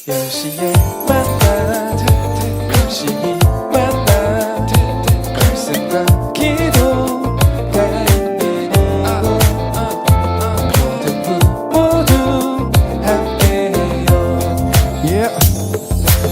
10시에 만나 열심히 만나 말씀과 기도가 있는 이곳 모두 함께해요.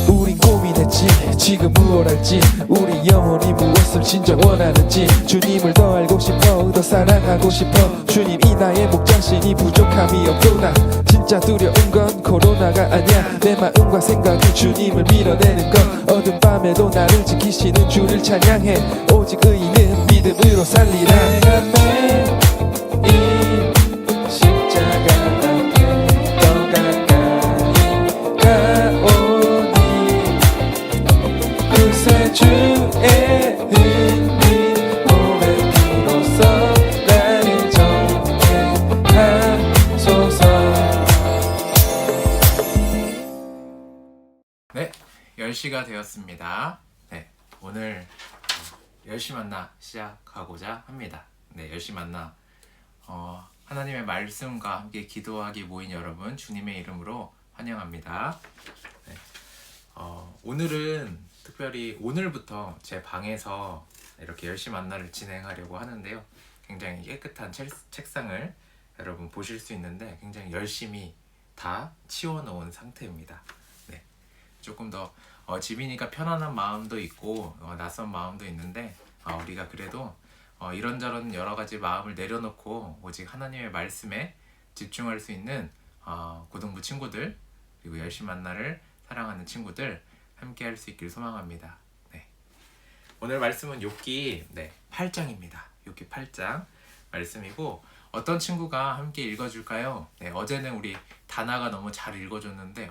우린 고민했지 지금 무엇 할지 우리 영혼이 무엇을 진짜 원하는지 주님을 더 알고 싶어 더 사랑하고 싶어 주님이 나의 목장신이 부족함이 없구나. 진짜 두려운 건 코로나가 아니야 내 마음과 생각이 주님을 밀어내는 건 어두운 밤에도 나를 지키시는 주를 찬양해 오직 의인은 믿음으로 살리라. 내가 매일 십자가 앞에 더 가까이 가오니 구세주의 은혜 오랜 피로써 나를 정죄하소서. 네, 10시가 되었습니다. 네, 오늘 10시 만나 시작하고자 합니다. 네, 10시 만나 하나님의 말씀과 함께 기도하기 모인 여러분 주님의 이름으로 환영합니다. 네, 오늘은 특별히 오늘부터 제 방에서 이렇게 10시 만나를 진행하려고 하는데요. 굉장히 깨끗한 책상을 여러분 보실 수 있는데 굉장히 열심히 다 치워놓은 상태입니다. 네, 조금 더 집이니까 편안한 마음도 있고 낯선 마음도 있는데 우리가 그래도 이런저런 여러 가지 마음을 내려놓고 오직 하나님의 말씀에 집중할 수 있는 고등부 친구들 그리고 열심히 만나를 사랑하는 친구들 함께 할 수 있길 소망합니다. 네. 오늘 말씀은 욥기 8장입니다. 욥기 8장 말씀이고 어떤 친구가 함께 읽어줄까요? 네, 어제는 우리 다나가 너무 잘 읽어줬는데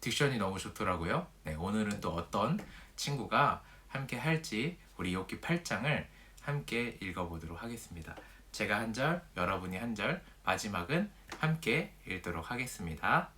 딕션이 너무 좋더라고요. 네, 오늘은 또 어떤 친구가 함께 할지 우리 욥기 8장을 함께 읽어보도록 하겠습니다. 제가 한 절, 여러분이 한 절, 마지막은 함께 읽도록 하겠습니다.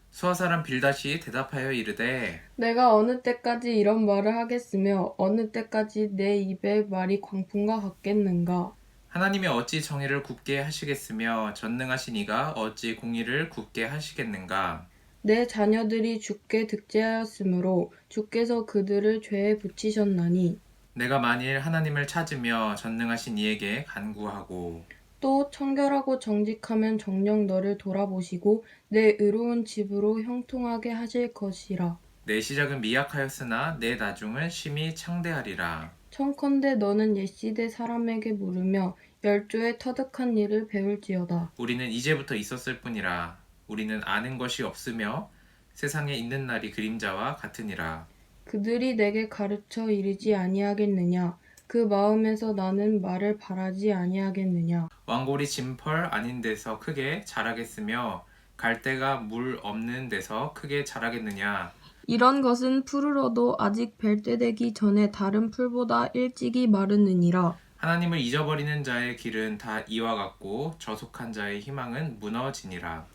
수아사람 빌닷이 대답하여 이르되 내가 어느 때까지 이런 말을 하겠으며 어느 때까지 내 입의 말이 광풍과 같겠는가. 하나님이 어찌 정의를 굽게 하시겠으며 전능하신 이가 어찌 공의를 굽게 하시겠는가. 내 자녀들이 주께 득죄하였으므로 주께서 그들을 죄에 붙이셨나니 내가 만일 하나님을 찾으며 전능하신 이에게 간구하고 또 청결하고 정직하면 정녕 너를 돌아보시고 내 의로운 집으로 형통하게 하실 것이라. 내 시작은 미약하였으나 내 나중은 심히 창대하리라. 청컨대 너는 옛시대 사람에게 물으며 열조의 터득한 일을 배울지어다. 우리는 이제부터 있었을 뿐이라. 우리는 아는 것이 없으며 세상에 있는 날이 그림자와 같으니라. 그들이 내게 가르쳐 이르지 아니하겠느냐. 그 마음에서 나는 말을 바라지 아니하겠느냐. 왕골이 진펄 아닌 데서 크게 자라겠으며 갈대가 물 없는 데서 크게 자라겠느냐. 이런 것은 풀을 얻어 아직 벨 때 되기 전에 다른 풀보다 일찍이 마르느니라. 하나님을 잊어버리는 자의 길은 다 이와 같고 저속한 자의 희망은 무너지니라.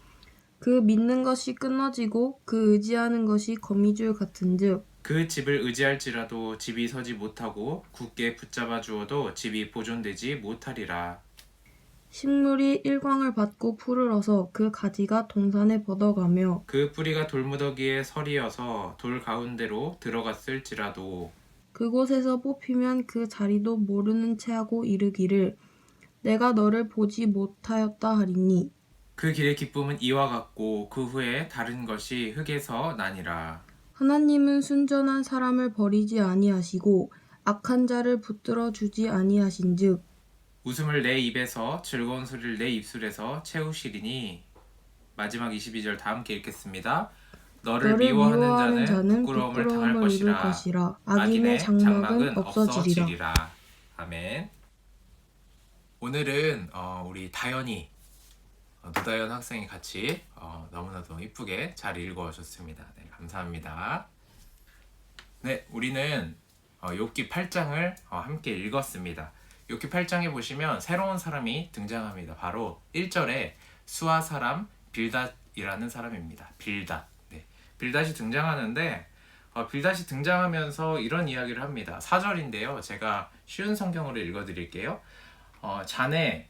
그 믿는 것이 끊어지고 그 의지하는 것이 거미줄 같은즉 그 집을 의지할지라도 집이 서지 못하고 굳게 붙잡아 주어도 집이 보존되지 못하리라. 식물이 일광을 받고 풀을 얻어 그 가지가 동산에 뻗어가며 그 뿌리가 돌무더기에 설이어서 돌 가운데로 들어갔을지라도 그곳에서 뽑히면 그 자리도 모르는 체하고 이르기를 내가 너를 보지 못하였다 하리니 그 길의 기쁨은 이와 같고 그 후에 다른 것이 흙에서 나니라. 하나님은 순전한 사람을 버리지 아니하시고 악한 자를 붙들어 주지 아니하신즉 웃음을 내 입에서 즐거운 소리를 내 입술에서 채우시리니. 마지막 22절 다 함께 읽겠습니다. 너를 미워하는 자는 부끄러움을 당할 입을 것이라. 악인의 장막은 없어지리라. 아멘. 오늘은 우리 다현이 노다현 학생이 같이 너무나도 이쁘게 잘 읽어주셨습니다. 네, 감사합니다. 네, 우리는 욥기 8장을 함께 읽었습니다. 욥기 8장에 보시면 새로운 사람이 등장합니다. 바로 1절에 수아 사람 빌닷이라는 사람입니다. 빌닷. 네, 빌닷이 등장하는데 빌닷이 등장하면서 이런 이야기를 합니다. 4절인데요. 제가 쉬운 성경으로 읽어드릴게요.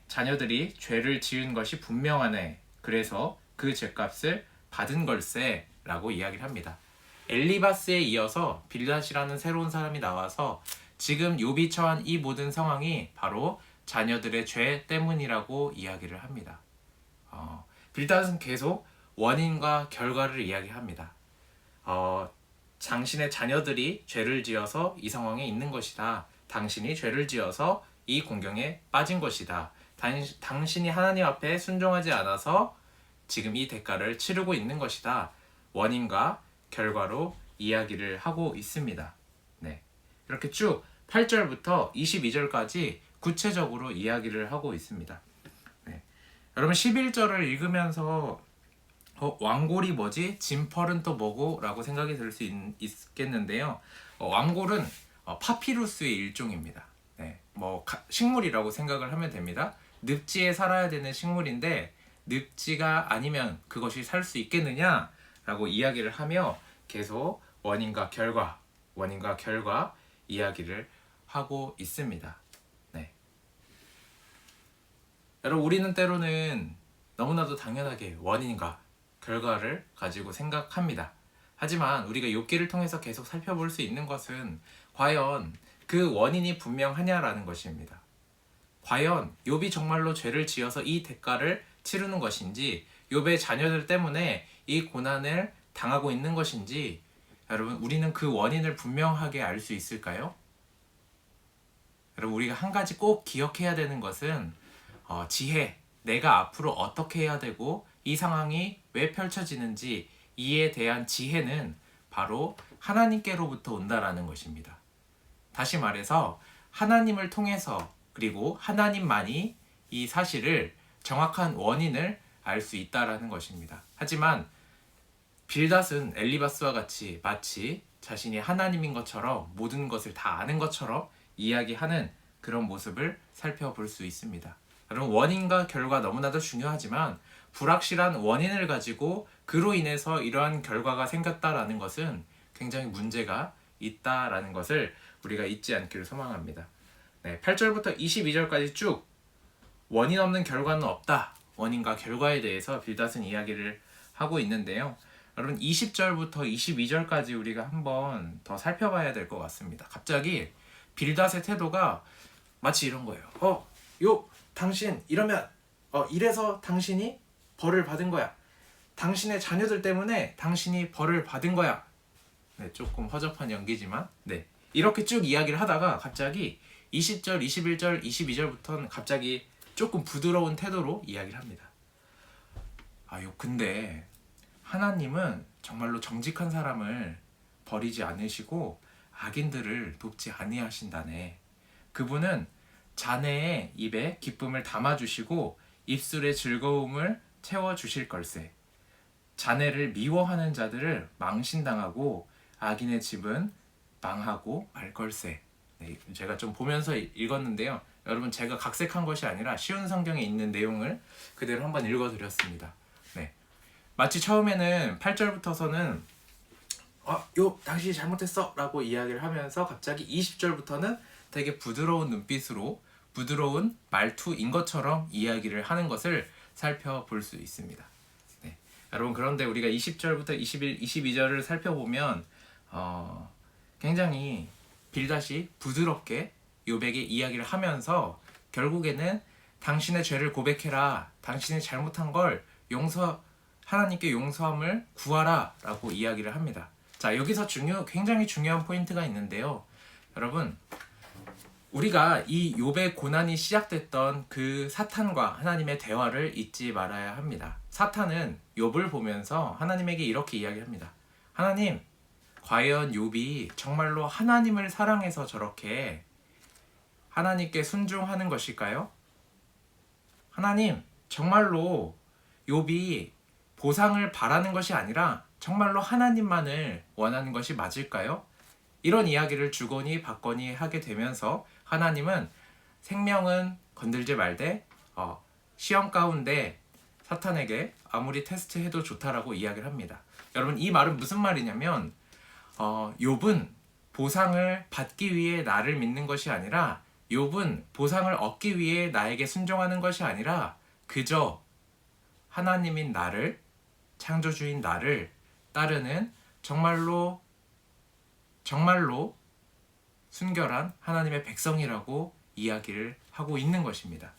자네들이 죄를 지은 것이 분명하네. 그래서 그 죄값을 받은 걸세 라고 이야기를 합니다. 엘리바스에 이어서 빌닷이라는 새로운 사람이 나와서 지금 욥이 처한 이 모든 상황이 바로 자녀들의 죄 때문이라고 이야기를 합니다. 빌닷은 계속 원인과 결과를 이야기합니다. 당신의 자녀들이 죄를 지어서 이 상황에 있는 것이다. 당신이 죄를 지어서 이 공경에 빠진 것이다. 당신이 하나님 앞에 순종하지 않아서 지금 이 대가를 치르고 있는 것이다. 원인과 결과로 이야기를 하고 있습니다. 네. 이렇게 쭉 8절부터 22절까지 구체적으로 이야기를 하고 있습니다. 네. 여러분 11절을 읽으면서 왕골이 뭐지? 짐펄은 또 뭐고? 라고 생각이 들 수 있겠는데요. 왕골은 파피루스의 일종입니다. 네. 식물이라고 생각을 하면 됩니다. 늪지에 살아야 되는 식물인데 늪지가 아니면 그것이 살 수 있겠느냐? 라고 이야기를 하며 계속 원인과 결과 이야기를 하고 있습니다. 네. 여러분 우리는 때로는 너무나도 당연하게 원인과 결과를 가지고 생각합니다. 하지만 우리가 욥기를 통해서 계속 살펴볼 수 있는 것은 과연 그 원인이 분명하냐라는 것입니다. 과연 욥이 정말로 죄를 지어서 이 대가를 치르는 것인지, 욥의 자녀들 때문에 이 고난을 당하고 있는 것인지, 여러분 우리는 그 원인을 분명하게 알 수 있을까요? 여러분 우리가 한 가지 꼭 기억해야 되는 것은 지혜, 내가 앞으로 어떻게 해야 되고 이 상황이 왜 펼쳐지는지 이에 대한 지혜는 바로 하나님께로부터 온다라는 것입니다. 다시 말해서 하나님을 통해서, 그리고 하나님만이 이 사실을 정확한 원인을 알 수 있다라는 것입니다. 하지만 빌닷은 엘리바스와 같이 마치 자신이 하나님인 것처럼 모든 것을 다 아는 것처럼 이야기하는 그런 모습을 살펴볼 수 있습니다. 여러분 원인과 결과 너무나도 중요하지만 불확실한 원인을 가지고 그로 인해서 이러한 결과가 생겼다라는 것은 굉장히 문제가 있다라는 것을 우리가 잊지 않기를 소망합니다. 네, 8절부터 22절까지 쭉 원인 없는 결과는 없다. 원인과 결과에 대해서 빌닷은 이야기를 하고 있는데요. 여러분 20절부터 22절까지 우리가 한번 더 살펴봐야 될 것 같습니다. 갑자기 빌닷의 태도가 마치 이런 거예요. 욥, 당신 이러면 이래서 당신이 벌을 받은 거야. 당신의 자녀들 때문에 당신이 벌을 받은 거야. 네, 조금 허접한 연기지만 네, 이렇게 쭉 이야기를 하다가 갑자기 20절, 21절, 22절부터는 갑자기 조금 부드러운 태도로 이야기를 합니다. 근데 하나님은 정말로 정직한 사람을 버리지 않으시고 악인들을 돕지 아니하신다네. 그분은 자네의 입에 기쁨을 담아주시고 입술의 즐거움을 채워주실 걸세. 자네를 미워하는 자들을 망신당하고 악인의 집은 망하고 말 걸세. 네, 제가 좀 보면서 읽었는데요. 여러분 제가 각색한 것이 아니라 쉬운 성경에 있는 내용을 그대로 한번 읽어드렸습니다. 네, 마치 처음에는 8절부터서는 욥 당신이 잘못했어 라고 이야기를 하면서 갑자기 20절부터는 되게 부드러운 눈빛으로 부드러운 말투인 것처럼 이야기를 하는 것을 살펴볼 수 있습니다. 네, 여러분 그런데 우리가 20절부터 22절을 살펴보면 굉장히 빌닷이 부드럽게 욥에게 이야기를 하면서 결국에는 당신의 죄를 고백해라, 당신이 잘못한 걸 하나님께 용서함을 구하라 라고 이야기를 합니다. 자, 여기서 굉장히 중요한 포인트가 있는데요. 여러분 우리가 이 욥의 고난이 시작됐던 그 사탄과 하나님의 대화를 잊지 말아야 합니다. 사탄은 욥을 보면서 하나님에게 이렇게 이야기합니다. 하나님, 과연 욥이 정말로 하나님을 사랑해서 저렇게 하나님께 순종하는 것일까요? 하나님, 정말로 욥이 보상을 바라는 것이 아니라 정말로 하나님만을 원하는 것이 맞을까요? 이런 이야기를 주거니 받거니 하게 되면서 하나님은 생명은 건들지 말되 시험 가운데 사탄에게 아무리 테스트해도 좋다라고 이야기를 합니다. 여러분 이 말은 무슨 말이냐면 욥은 보상을 받기 위해 나를 믿는 것이 아니라, 욥은 보상을 얻기 위해 나에게 순종하는 것이 아니라 그저 하나님인 나를 창조주인 나를 따르는 정말로 순결한 하나님의 백성이라고 이야기를 하고 있는 것입니다.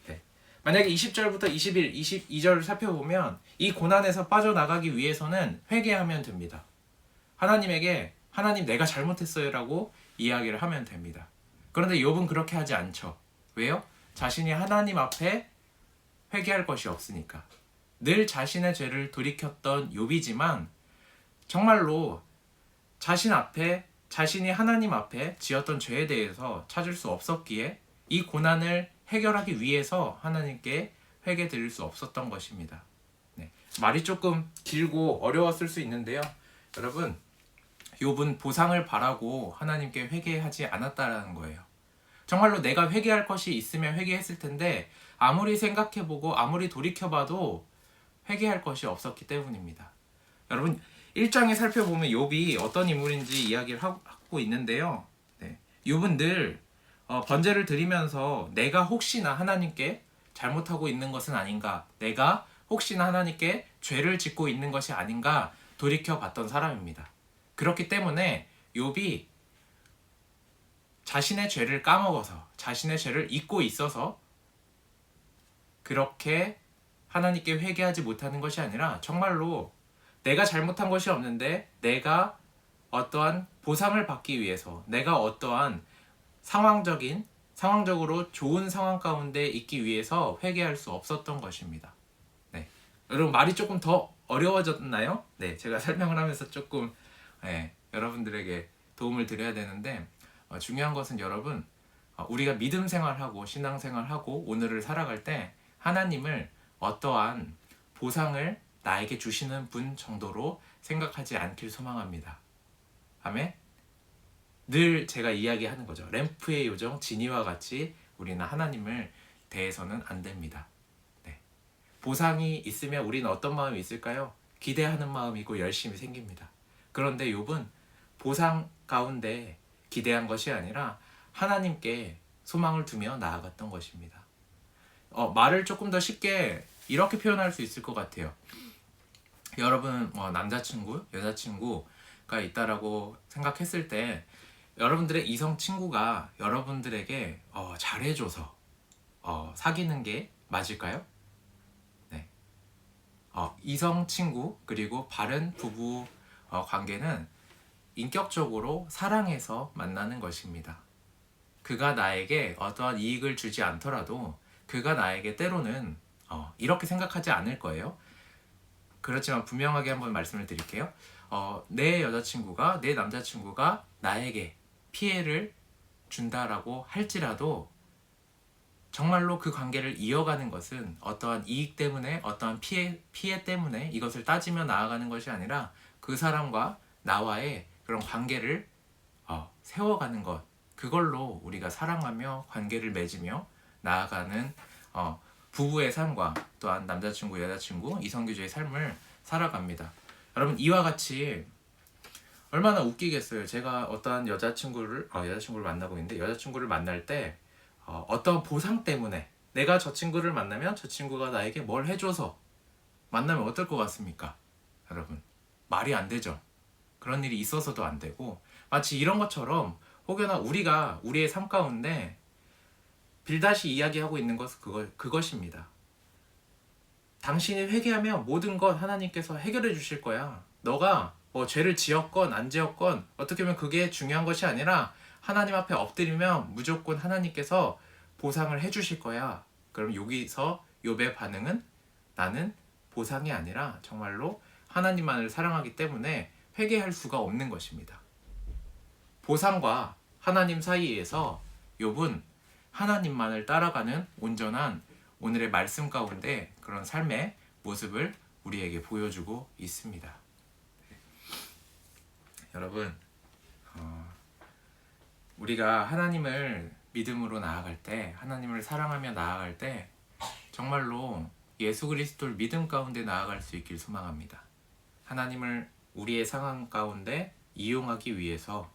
네. 만약에 20절부터 21, 22절을 살펴보면 이 고난에서 빠져나가기 위해서는 회개하면 됩니다. 하나님에게 하나님 내가 잘못했어요 라고 이야기를 하면 됩니다. 그런데 욥은 그렇게 하지 않죠. 왜요? 자신이 하나님 앞에 회개할 것이 없으니까. 늘 자신의 죄를 돌이켰던 욥이지만 정말로 자신이 하나님 앞에 지었던 죄에 대해서 찾을 수 없었기에 이 고난을 해결하기 위해서 하나님께 회개 드릴 수 없었던 것입니다. 네. 말이 조금 길고 어려웠을 수 있는데요. 여러분, 욥은 보상을 바라고 하나님께 회개하지 않았다라는 거예요. 정말로 내가 회개할 것이 있으면 회개했을 텐데 아무리 생각해보고 아무리 돌이켜봐도 회개할 것이 없었기 때문입니다. 여러분, 1장에 살펴보면 욥이 어떤 인물인지 이야기를 하고 있는데요. 네. 욥은 늘 번제를 드리면서 내가 혹시나 하나님께 잘못하고 있는 것은 아닌가, 내가 혹시나 하나님께 죄를 짓고 있는 것이 아닌가 돌이켜봤던 사람입니다. 그렇기 때문에 욥이 자신의 죄를 까먹어서 자신의 죄를 잊고 있어서 그렇게 하나님께 회개하지 못하는 것이 아니라 정말로 내가 잘못한 것이 없는데 내가 어떠한 보상을 받기 위해서 내가 어떠한 상황적으로 좋은 상황 가운데 있기 위해서 회개할 수 없었던 것입니다. 네. 여러분, 말이 조금 더 어려워졌나요? 네, 제가 설명을 하면서 조금 여러분들에게 도움을 드려야 되는데 중요한 것은 여러분, 우리가 믿음 생활하고 신앙 생활하고 오늘을 살아갈 때 하나님을 어떠한 보상을 나에게 주시는 분 정도로 생각하지 않길 소망합니다. 아멘. 늘 제가 이야기하는 거죠. 램프의 요정 지니와 같이 우리는 하나님을 대해서는 안 됩니다. 네. 보상이 있으면 우리는 어떤 마음이 있을까요? 기대하는 마음이고 열심히 생깁니다. 그런데 욥은 보상 가운데 기대한 것이 아니라 하나님께 소망을 두며 나아갔던 것입니다. 말을 조금 더 쉽게 이렇게 표현할 수 있을 것 같아요. 여러분, 남자친구, 여자친구가 있다라고 생각했을 때 여러분들의 이성 친구가 여러분들에게 잘해줘서 사귀는 게 맞을까요? 네. 이성 친구 그리고 바른 부부 관계는 인격적으로 사랑해서 만나는 것입니다. 그가 나에게 어떠한 이익을 주지 않더라도 그가 나에게 때로는 이렇게 생각하지 않을 거예요. 그렇지만 분명하게 한번 말씀을 드릴게요. 내 여자친구가, 내 남자친구가 나에게 피해를 준다라고 할지라도 정말로 그 관계를 이어가는 것은 어떠한 이익 때문에, 어떠한 피해 때문에 이것을 따지며 나아가는 것이 아니라 그 사람과 나와의 그런 관계를 세워가는 것, 그걸로 우리가 사랑하며 관계를 맺으며 나아가는 부부의 삶과 또한 남자친구, 여자친구, 이성교제의 삶을 살아갑니다. 여러분, 이와 같이 얼마나 웃기겠어요. 제가 어떠한 여자친구를 만나고 있는데 여자친구를 만날 때 어떤 보상 때문에 내가 저 친구를 만나면 저 친구가 나에게 뭘 해줘서 만나면 어떨 것 같습니까? 여러분, 말이 안 되죠. 그런 일이 있어서도 안 되고, 마치 이런 것처럼 혹여나 우리가 우리의 삶 가운데 빌다시 이야기하고 있는 것은 그것입니다. 당신이 회개하면 모든 것 하나님께서 해결해 주실 거야. 너가 죄를 지었건 안 지었건 어떻게 보면 그게 중요한 것이 아니라 하나님 앞에 엎드리면 무조건 하나님께서 보상을 해 주실 거야. 그럼 여기서 욥의 반응은 나는 보상이 아니라 정말로 하나님만을 사랑하기 때문에 회개할 수가 없는 것입니다. 보상과 하나님 사이에서 욥은 하나님만을 따라가는 온전한 오늘의 말씀 가운데 그런 삶의 모습을 우리에게 보여주고 있습니다. 여러분, 우리가 하나님을 믿음으로 나아갈 때, 하나님을 사랑하며 나아갈 때 정말로 예수 그리스도를 믿음 가운데 나아갈 수 있길 소망합니다. 하나님을 우리의 상황 가운데 이용하기 위해서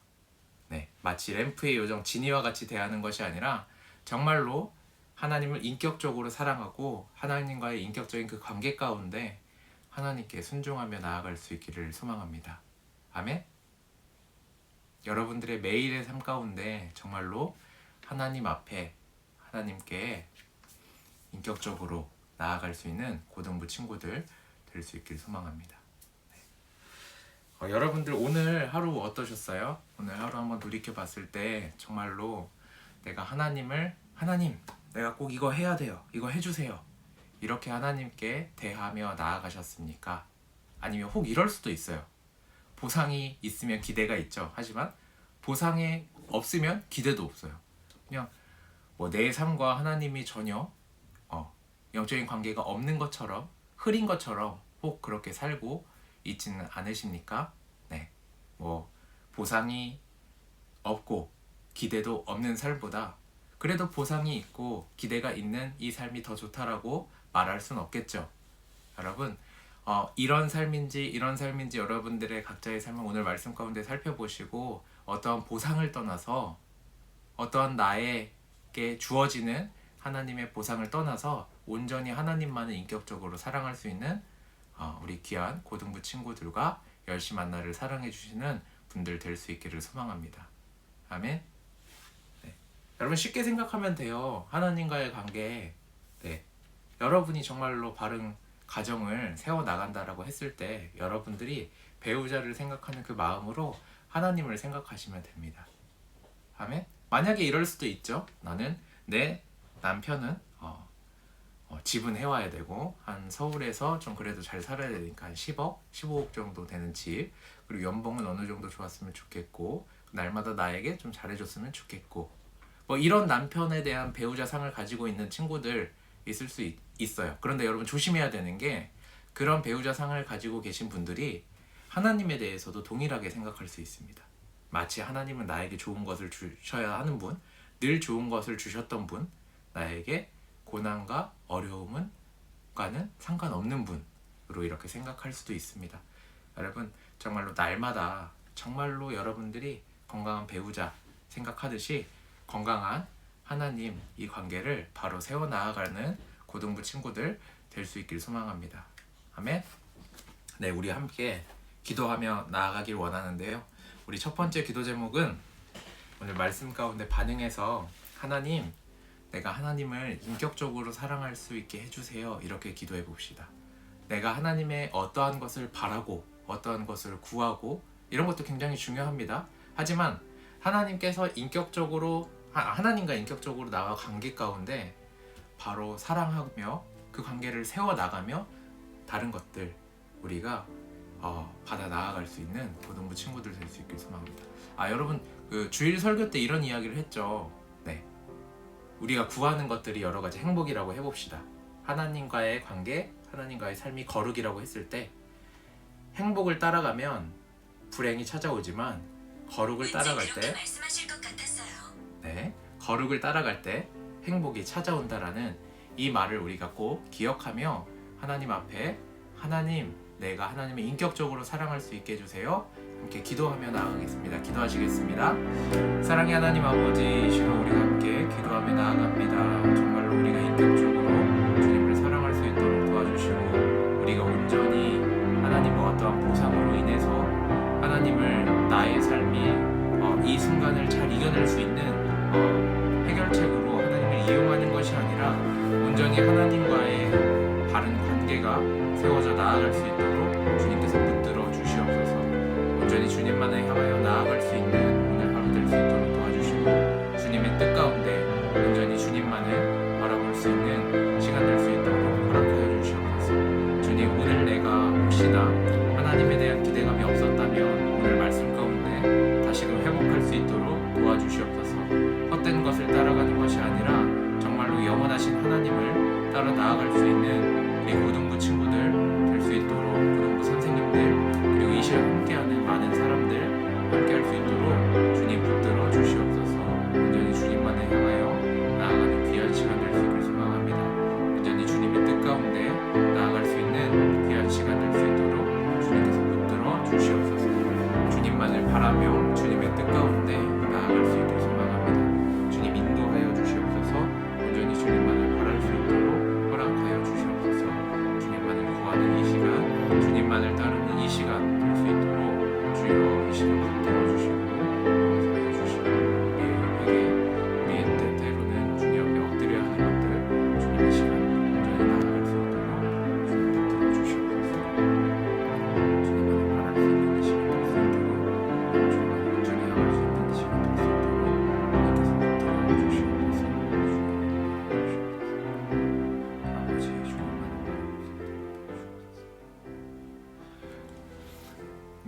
마치 램프의 요정 지니와 같이 대하는 것이 아니라 정말로 하나님을 인격적으로 사랑하고 하나님과의 인격적인 그 관계 가운데 하나님께 순종하며 나아갈 수 있기를 소망합니다. 아멘. 여러분들의 매일의 삶 가운데 정말로 하나님 앞에 하나님께 인격적으로 나아갈 수 있는 고등부 친구들 될 수 있길 소망합니다. 여러분들 오늘 하루 어떠셨어요? 오늘 하루 한번 돌이켜 봤을 때 정말로 내가 하나님 내가 꼭 이거 해야 돼요, 이거 해주세요, 이렇게 하나님께 대하며 나아가셨습니까? 아니면 혹 이럴 수도 있어요. 보상이 있으면 기대가 있죠. 하지만 보상이 없으면 기대도 없어요. 그냥 뭐 내 삶과 하나님이 전혀 영적인 관계가 없는 것처럼, 흐린 것처럼 혹 그렇게 살고 있지는 않으십니까? 네, 뭐 보상이 없고 기대도 없는 삶보다 그래도 보상이 있고 기대가 있는 이 삶이 더 좋다라고 말할 순 없겠죠. 여러분, 이런 삶인지 여러분들의 각자의 삶을 오늘 말씀 가운데 살펴보시고 어떠한 보상을 떠나서, 어떠한 나에게 주어지는 하나님의 보상을 떠나서 온전히 하나님만을 인격적으로 사랑할 수 있는 우리 귀한 고등부 친구들과 열시 만나를 사랑해 주시는 분들 될 수 있기를 소망합니다. 아멘. 네. 여러분 쉽게 생각하면 돼요. 하나님과의 관계, 네. 여러분이 정말로 바른 가정을 세워나간다라고 했을 때 여러분들이 배우자를 생각하는 그 마음으로 하나님을 생각하시면 됩니다. 아멘. 만약에 이럴 수도 있죠. 나는 내 남편은 집은 해와야 되고 한 서울에서 좀 그래도 잘 살아야 되니까 한 10억, 15억 정도 되는 집, 그리고 연봉은 어느 정도 좋았으면 좋겠고 날마다 나에게 좀 잘해줬으면 좋겠고, 뭐 이런 남편에 대한 배우자상을 가지고 있는 친구들 있을 수 있어요. 그런데 여러분 조심해야 되는 게, 그런 배우자상을 가지고 계신 분들이 하나님에 대해서도 동일하게 생각할 수 있습니다. 마치 하나님은 나에게 좋은 것을 주셔야 하는 분, 늘 좋은 것을 주셨던 분, 나에게 고난과 어려움과는 상관없는 분으로 이렇게 생각할 수도 있습니다. 여러분 정말로 날마다 정말로 여러분들이 건강한 배우자 생각하듯이 건강한 하나님 이 관계를 바로 세워나가는 고등부 친구들 될 수 있길 소망합니다. 아멘. 네, 우리 함께 기도하며 나아가길 원하는데요. 우리 첫 번째 기도 제목은 오늘 말씀 가운데 반응해서 하나님, 내가 하나님을 인격적으로 사랑할 수 있게 해주세요, 이렇게 기도해 봅시다. 내가 하나님의 어떠한 것을 바라고 어떠한 것을 구하고 이런 것도 굉장히 중요합니다. 하지만 하나님께서 하나님과 인격적으로 나와 관계 가운데 바로 사랑하며 그 관계를 세워나가며 다른 것들 우리가 받아 나아갈 수 있는 고등부 친구들 될 수 있길 소망합니다. 여러분 그 주일 설교 때 이런 이야기를 했죠. 네, 우리가 구하는 것들이 여러 가지 행복이라고 해봅시다. 하나님과의 관계, 하나님과의 삶이 거룩이라고 했을 때 행복을 따라가면 불행이 찾아오지만 거룩을 따라갈 때, 네, 거룩을 따라갈 때 행복이 찾아온다라는 이 말을 우리가 꼭 기억하며 하나님 앞에, 하나님, 내가 하나님을 인격적으로 사랑할 수 있게 해주세요, 함께 기도하며 나아가겠습니다. 기도하시겠습니다. 사랑의 하나님 아버지, 시간 우리가 함께 기도하며 나아갑니다. 정말로 우리가 인격적으로 주님을 사랑할 수 있도록 도와주시고, 우리가 온전히 하나님과 어떠한 보상으로 인해서 하나님을 나의 삶이 이 순간을 잘 이겨낼 수 있는 해결책으로 하나님을 이용하는 것이 아니라 온전히 하나님과의 바른 관계가 세워져 나아갈 수 있도록 주님께서 붙들어 주시옵소서. 온전히 주님만을 향하여 나아갈 수 있는 오늘 하루 될 수 있도록 도와주시고, 주님의 뜻 가운데 온전히 주님만을 바라볼 수 있는 시간 될 수 있도록 허락하여 주시옵소서. 주님, 오늘 내가 혹시나 하나님에 대한 기대감이 없었다면 오늘 말씀 가운데 다시금 회복할 수 있도록 도와주시옵소서. 헛된 것을 따라가는 것이 아니라 정말로 영원하신 하나님을 따라 나아갈 수 있는 우리 고등부 친구들 될 수 있도록, 고등부 선생님들, 그리고 이 시간 함께하는 많은 사람들 함께할 수 있도록 주님 붙들어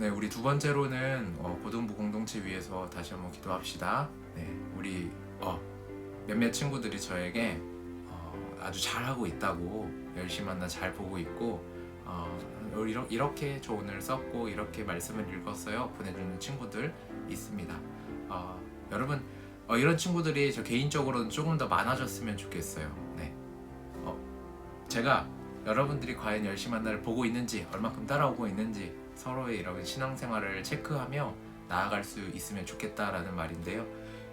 네, 우리 두 번째로는 고등부 공동체 위해서 다시 한번 기도합시다. 네, 우리 몇몇 친구들이 저에게 아주 잘하고 있다고 열심히 만나 잘 보고 있고 이렇게 조언을 썼고 이렇게 말씀을 읽었어요 보내주는 친구들 있습니다. 여러분 이런 친구들이 저 개인적으로는 조금 더 많아졌으면 좋겠어요. 네, 제가 여러분들이 과연 열심히 만나를 보고 있는지 얼마큼 따라오고 있는지 서로의 이런 신앙생활을 체크하며 나아갈 수 있으면 좋겠다라는 말인데요.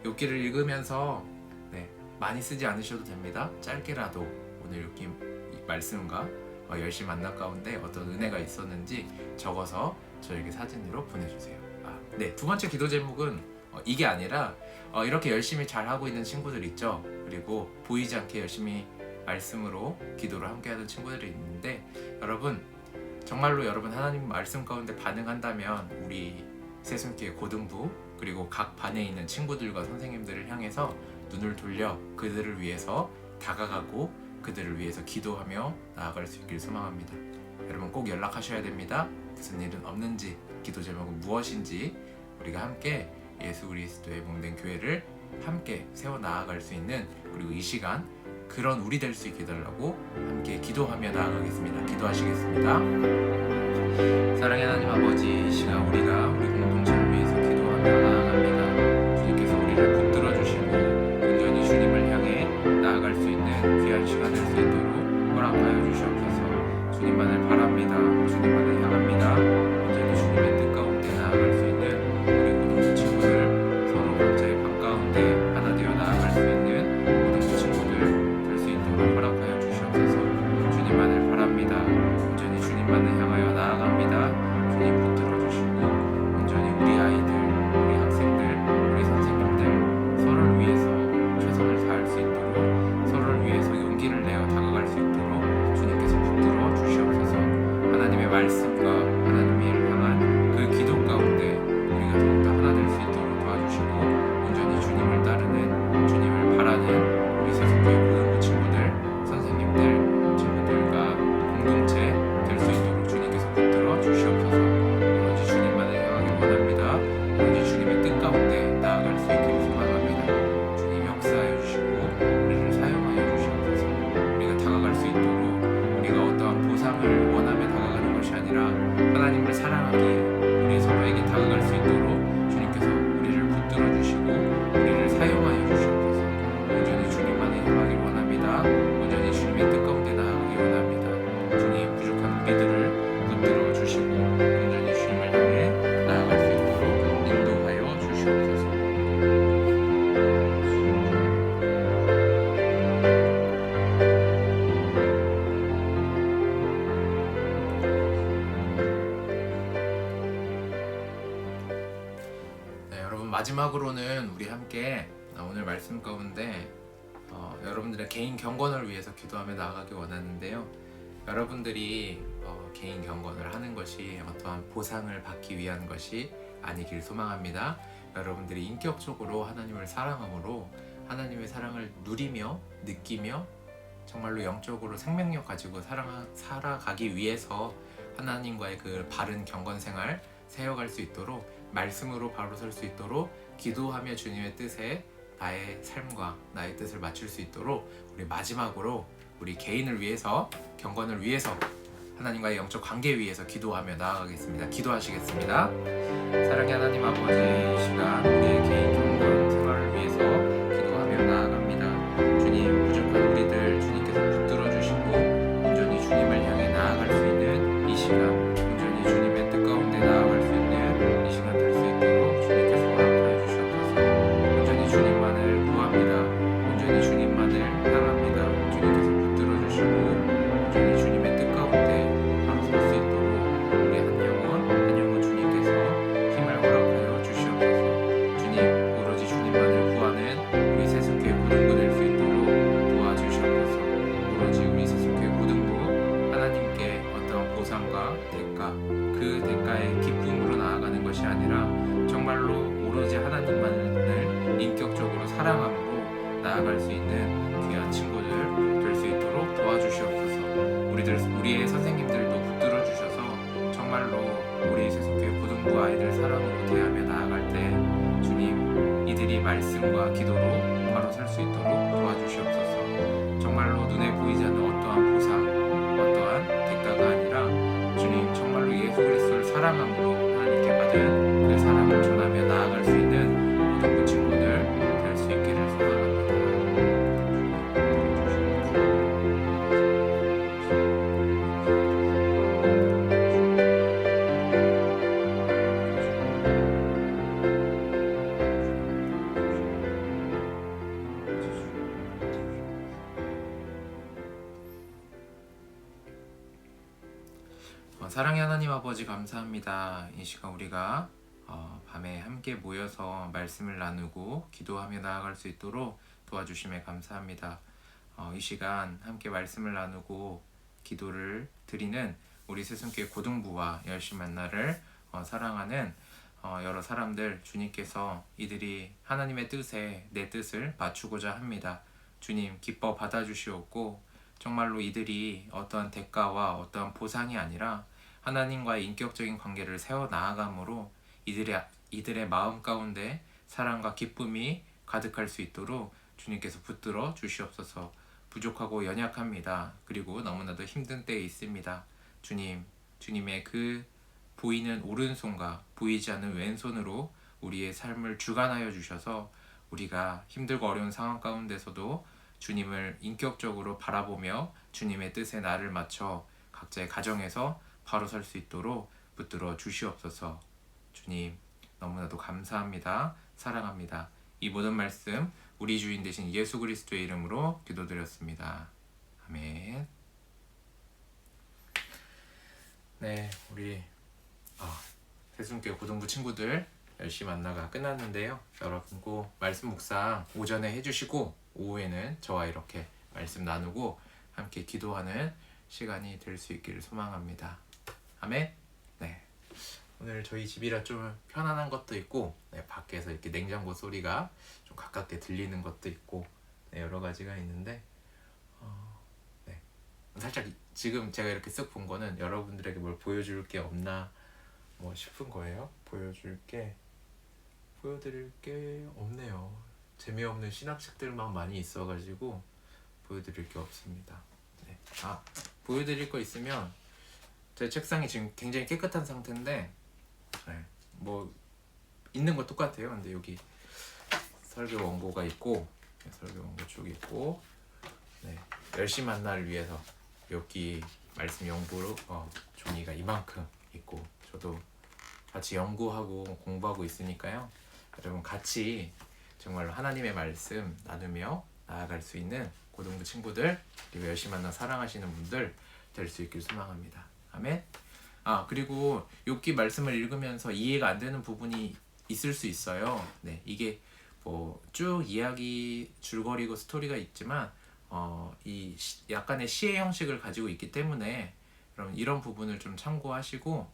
욥기를 읽으면서 많이 쓰지 않으셔도 됩니다. 짧게라도 오늘 욥기 말씀과 열심히 만남 가운데 어떤 은혜가 있었는지 적어서 저에게 사진으로 보내주세요. 네, 두 번째 기도 제목은 이게 아니라 이렇게 열심히 잘하고 있는 친구들 있죠. 그리고 보이지 않게 열심히 말씀으로 기도를 함께하는 친구들이 있는데 여러분 정말로 여러분 하나님 말씀 가운데 반응한다면 우리 새순교회 고등부 그리고 각 반에 있는 친구들과 선생님들을 향해서 눈을 돌려 그들을 위해서 다가가고 그들을 위해서 기도하며 나아갈 수 있길 소망합니다. 여러분 꼭 연락하셔야 됩니다. 무슨 일은 없는지 기도 제목은 무엇인지 우리가 함께 예수 그리스도의 몸된 교회를 함께 세워 나아갈 수 있는 그리고 이 시간 그런 우리 될 수 있게 해달라고 함께 기도하며 나아가겠습니다. 기도하시겠습니다. 사랑의 하나님 아버지, 이 시간 우리가 우리 공동체를 위해서 기도하며 나아갑니다. 주님께서 우리를 붙들어 주시고 온전히 주님을 향해 나아갈 수 있는 귀한 시간 될 수 있도록 허락하여 주시옵소서. 주님만을 바랍니다. 주님만을 향합니다. 온전히 주님의 뜻 가운데 나아갈 수 있는 우리 공동체 친구들 서로 각자의 방 가운데 하나 되어 나아갈 수 있는 공동체 친구들 될 수 있도록 허락하여 주시옵소서. 주님만을 바랍니다. 온전히 주님만을 향하여 나아갑니다. 주님 붙들어 주시고 온전히 우리 아이들, 우리 학생들, 우리 선생님들 서로를 위해서 최선을 다할 수 있도록 서로를 위해서 용기를 내어 다가갈 수 있도록 주님께서 붙들어 주시옵소서. 하나님의 말씀과 하나님의 일을 향한 그 기도 가운데 우리가 더욱더 하나 될 수 있도록 도와주시고 온전히 주님을 따르는 주님을 바라는 우리 새순교회 고등부 친구들, 선생님들, 친구들과 공동체 될 수 있도록 주님께서 붙들어 주시옵소서. 오로지 주님만을 향하길 원합니다. 오로지 주님의 뜻 가운데 나아갈 수 있기를 소망합니다. 주님 역사하여 주시고 우리를 사용하여 주시옵소서. 우리가 다가갈 수 있도록 우리가 어떠한 보상을 원하며 다가가는 것이 아니라 하나님을 사랑하기에 우리 서로에게 다가갈 수 있도록 주님께서 우리를 붙들어 주시고 우리를 사용하여 주시옵소서. 온전히 주님만을 향하길 원합니다. 온전히 주님의 뜻 가운데 나아가길 원합니다. 주님 부족한 우리들을 붙들어 주시고 온전히 주님을 향해 나아갈 수 있도록 인도하여 주시옵소서. 네, 여러분 마지막으로는 우리 함께 오늘 말씀 가운데 여러분들의 개인 경건을 위해서 기도하며 나아가기 원하는데요. 여러분들이 개인 경건을 하는 것이 어떠한 보상을 받기 위한 것이 아니길 소망합니다. 여러분들이 인격적으로 하나님을 사랑함으로 하나님의 사랑을 누리며 느끼며 정말로 영적으로 생명력 가지고 살아가기 위해서 하나님과의 그 바른 경건 생활 세워갈 수 있도록 말씀으로 바로 설 수 있도록 기도하며 주님의 뜻에 나의 삶과 나의 뜻을 맞출 수 있도록 우리 마지막으로 우리 개인을 위해서 경건을 위해서 하나님과의 영적 관계 위해서 기도하며 나아가겠습니다. 기도하시겠습니다. 사랑의 하나님 아버지, 이 시간 우리의 개인 경건 생활을 위해서 기도하며 나아갑니다. 주님 부족한 우리들 주님께서 붙들어 주시고 온전히 주님을 향해 나아갈 수 있는 이 시간 온전히 주님의 뜻 가운데 나아갈 수 있는 이 시간 될 수 있도록 주님께서 허락하여 주시옵소서. 온전히 주님만을 구합니다. 온전히 주님만을 향합니다. 주님께서 붙들어 주시고 온전히 주님의 뜻 가운데 바로 설 수 있도록 우리 한 영혼 주님께서 힘을 허락하여 주시옵소서. 주님 오로지 주님만을 구하는 우리 새순교회 고등부 될 수 있도록 도와주시옵소서. 오로지 우리 새순교회 고등부 하나님께 어떤 보상과 대가 그 대가의 기쁨으로 나아가는 것이 아니라 정말로 오로지 하나님만을 인격적으로 사랑함으로 나아갈 수 있는 귀한 친구들 될 수 있도록 도와주시옵소서. 우리의 선생님들도 붙들어 주셔서 정말로 우리 새순교회 고등부 고등부 아이들 사랑으로 대하며 나아갈 때 주님 이들이 말씀과 기도로 바로 설 수 있도록 도와주시옵소서. 정말로 눈에 보이지 않는 어떠한 보상, 어떠한 대가가 아니라 주님 정말로 예수 그리스도를 사랑함으로 하나님께 받은 그 사랑을 전하며 나아갈 수 있는 고등부 친구들 될 수 있기를 소망합니다. 사랑의 하나님 아버지 감사합니다. 이 시간 우리가 밤에 함께 모여서 말씀을 나누고 기도하며 나아갈 수 있도록 도와주심에 감사합니다. 이 시간 함께 말씀을 나누고 기도를 드리는 우리 세순교회 고등부와 열심 만나를 사랑하는 여러 사람들 주님께서 이들이 하나님의 뜻에 내 뜻을 맞추고자 합니다. 주님 기뻐 받아주시옵고 정말로 이들이 어떠한 대가와 어떠한 보상이 아니라 하나님과의 인격적인 관계를 세워 나아감으로 이들의 마음 가운데 사랑과 기쁨이 가득할 수 있도록 주님께서 붙들어 주시옵소서. 부족하고 연약합니다. 그리고 너무나도 힘든 때에 있습니다. 주님의 그 보이는 오른손과 보이지 않는 왼손으로 우리의 삶을 주관하여 주셔서 우리가 힘들고 어려운 상황 가운데서도 주님을 인격적으로 바라보며 주님의 뜻에 나를 맞춰 각자의 가정에서 바로 설 수 있도록 붙들어 주시옵소서. 주님 너무나도 감사합니다. 사랑합니다. 이 모든 말씀 우리 주인 되신 예수 그리스도의 이름으로 기도드렸습니다. 아멘. 네, 우리 세순교회 고등부 친구들 열심히 만나가 끝났는데요. 여러분과 말씀 묵상 오전에 해주시고 오후에는 저와 이렇게 말씀 나누고 함께 기도하는 시간이 될 수 있기를 소망합니다. 아멘. 네, 오늘 저희 집이라 좀 편안한 것도 있고 밖에서 이렇게 냉장고 소리가 좀 가깝게 들리는 것도 있고 여러 가지가 있는데 살짝 지금 제가 이렇게 쓱 본 거는 여러분들에게 뭘 보여줄 게 없나 뭐 싶은 거예요. 보여드릴 게 없네요. 재미없는 신학책들만 많이 있어가지고 보여드릴 게 없습니다. 네. 보여드릴 거 있으면 제 책상이 지금 굉장히 깨끗한 상태인데 뭐 있는 거 똑같아요. 근데 여기 설교 원고가 있고 설교 원고 쭉 있고 열심 만나를 위해서 여기 말씀 연구로 종이가 이만큼 있고 저도 같이 연구하고 공부하고 있으니까요. 여러분 같이 정말로 하나님의 말씀 나누며 나아갈 수 있는 고등부 친구들 그리고 열심히 만나 사랑하시는 분들 될 수 있길 소망합니다. 아멘. 그리고 욥기 말씀을 읽으면서 이해가 안 되는 부분이 있을 수 있어요. 네, 이게 뭐 쭉 이야기 줄거리고 스토리가 있지만 이 약간의 시의 형식을 가지고 있기 때문에 여러분 이런 부분을 좀 참고하시고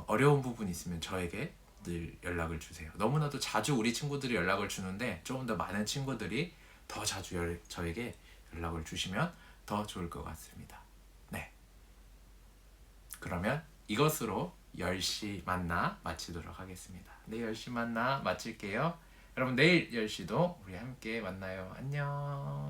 어려운 부분 있으면 저에게 늘 연락을 주세요. 너무나도 자주 우리 친구들이 연락을 주는데 조금 더 많은 친구들이 더 자주 저에게 연락을 주시면 더 좋을 것 같습니다. 네, 그러면 이것으로 10시 만나 마치도록 하겠습니다. 네, 10시 만나 마칠게요. 여러분 내일 10시도 우리 함께 만나요. 안녕.